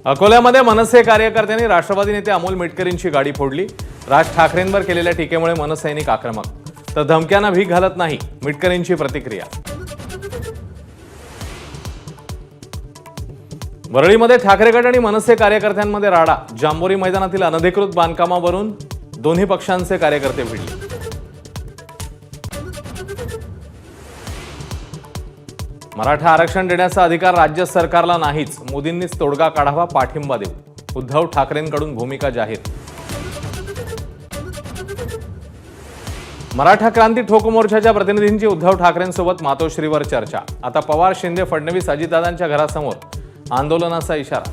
अकोल्यामध्ये मनसे कार्यकर्त्यांनी राष्ट्रवादी नेते अमोल मिटकरींची गाडी फोडली। राज ठाकरेंवर केलेल्या टीकेमुळे मनसैनिक आक्रमक, तर धमक्यांना भीक घालत नाही, मिटकरींची प्रतिक्रिया। वरळीमध्ये ठाकरे गट आणि मनसे कार्यकर्त्यांमध्ये राडा। जांभोरी मैदानातील अनधिकृत बांधकामावरून दोन्ही पक्षांचे कार्यकर्ते भिडले। मराठा आरक्षण देण्याचा अधिकार राज्य सरकारला नाहीच, मोदींनीच तोडगा काढावा, पाठिंबा देऊ। उद्धव ठाकरेंकडून भूमिका जाहीर। मराठा क्रांती ठोक मोर्चाच्या प्रतिनिधींची उद्धव ठाकरेंसोबत मातोश्रीवर चर्चा। आता पवार, शिंदे, फडणवीस, अजितदादांच्या घरासमोर आंदोलनाचा इशारा।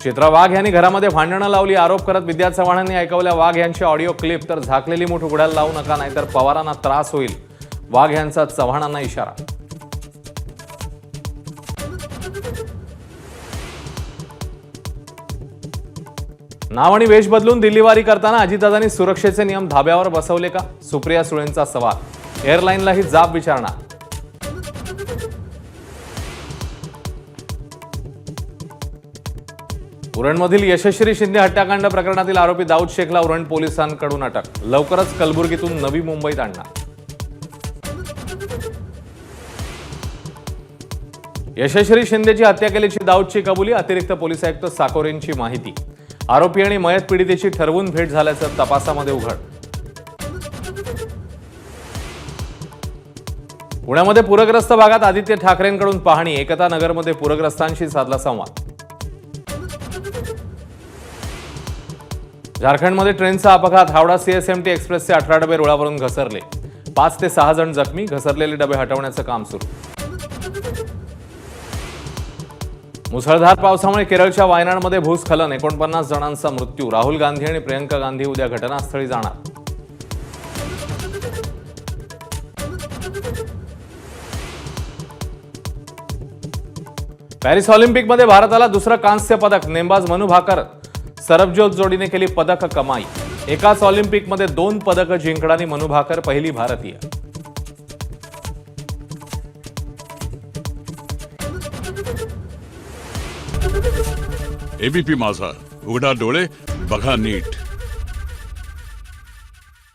चित्रा वाघ यांनी घरामध्ये भांडणं लावली, आरोप करत विद्या चव्हाणांनी ऐकवल्या वाघ यांची ऑडिओ क्लिप। तर झाकलेली मूठ उघडायला लावू नका, नाहीतर पवारांना त्रास होईल, वाघ यांचा चव्हाणांना इशारा। नाव आणि वेश बदलून दिल्लीवारी करताना अजितदादांनी सुरक्षेचे नियम धाब्यावर बसवले का? सुप्रिया सुळेंचा सवाल। एअरलाईनलाही जाब विचारणार। उरणमधील यशश्री शिंदे हत्याकांड प्रकरणातील आरोपी दाऊद शेखला उरण पोलिसांकडून अटक। लवकरच कलबुर्गीतून नवी मुंबईत आणणार। यशश्री शिंदेची हत्या केल्याची दाऊदची कबुली। अतिरिक्त पोलीस आयुक्त साकोरेंची माहिती। आरोपी आणि मयत पीडितेची ठरवून भेट झाल्याचं तपासामध्ये उघड। पुण्यामध्ये पूरग्रस्त भागात आदित्य ठाकरेंकडून पाहणी। एकता नगरमध्ये पूरग्रस्तांशी साधला संवाद। झारखंडमध्ये ट्रेनचा अपघात। हावडा सीएसएमटी एक्सप्रेसचे 18 डबे रुळावरून घसरले। 5 ते 6 जण जखमी। घसरलेले डबे हटवण्याचं काम सुरू। मुसळधार पावसामुळे केरळच्या वायनाडमध्ये भूस्खलन। 49 जणांचा मृत्यू। राहुल गांधी आणि प्रियंका गांधी उद्या घटनास्थळी जाणार। पॅरिस ऑलिम्पिकमध्ये भारताला दुसरं कांस्य पदक। नेमबाज मनू भाकर सरबजोत जोडीने केली पदक कमाई। एकाच ऑलिम्पिकमध्ये 2 पदकं जिंकणारी मनू भाकर पहिली भारतीय। एबीपी माझा, उघडा डोळे बघा नीट।